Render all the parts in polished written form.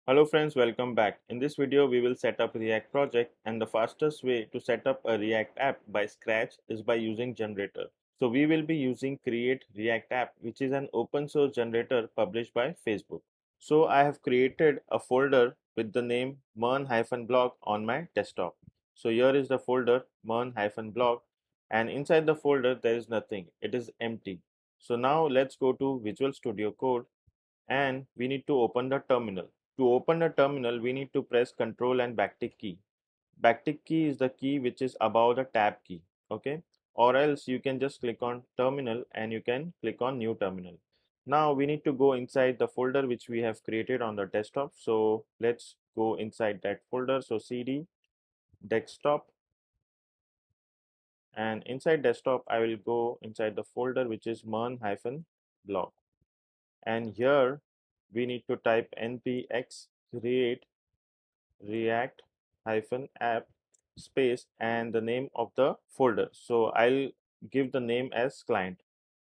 Hello friends, welcome back. In this video, we will set up a React project, and the fastest way to set up a React app by scratch is by using generator. So we will be using Create React App, which is an open source generator published by Facebook. So I have created a folder with the name MERN-blog on my desktop. So here is the folder MERN-blog, and inside the folder there is nothing. It is empty. So now let's go to Visual Studio Code and we need to open the terminal. To open the terminal, we need to press Ctrl and backtick key. Backtick key is the key which is above the tab key, okay? Or else you can just click on terminal and you can click on new terminal. Now we need to go inside the folder which we have created on the desktop. So let's go inside that folder. So cd desktop, and inside desktop I will go inside the folder which is MERN-blog, and here we need to type npx create react app space and the name of the folder. So I'll give the name as client.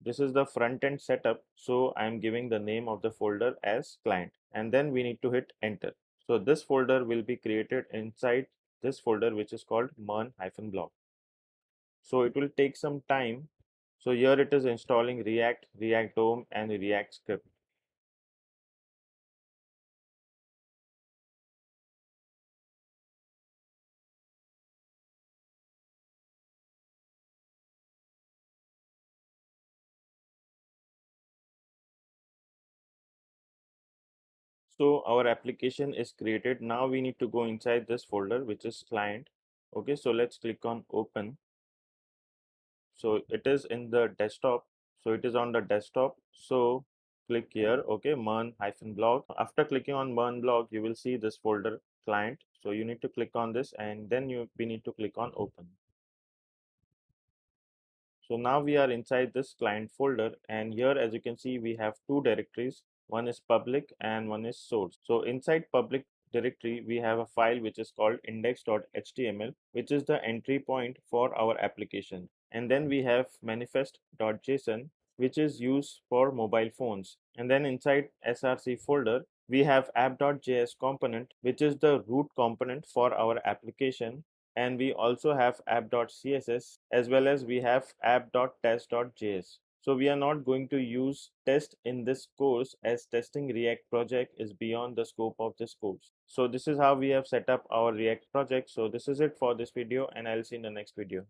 This is the front end setup, so I'm giving the name of the folder as client, and then we need to hit enter. So this folder will be created inside this folder which is called MERN-blog. So it will take some time. So here it is installing React DOM and React script. So our application is created. Now we need to go inside this folder which is client. Okay, so let's click on open. So it is in the desktop. So it is on the desktop. So click here, okay, MERN-blog. After clicking on MERN-blog, you will see this folder client. So you need to click on this and then we need to click on open. So now we are inside this client folder, and here as you can see we have two directories. One is public and one is source. So inside public directory we have a file which is called index.html, which is the entry point for our application. And then we have manifest.json, which is used for mobile phones. And then inside src folder we have app.js component, which is the root component for our application, and we also have app.css, as well as we have app.test.js. So we are not going to use test in this course, as testing React project is beyond the scope of this course. So this is how we have set up our React project. So this is it for this video, and I'll see you in the next video.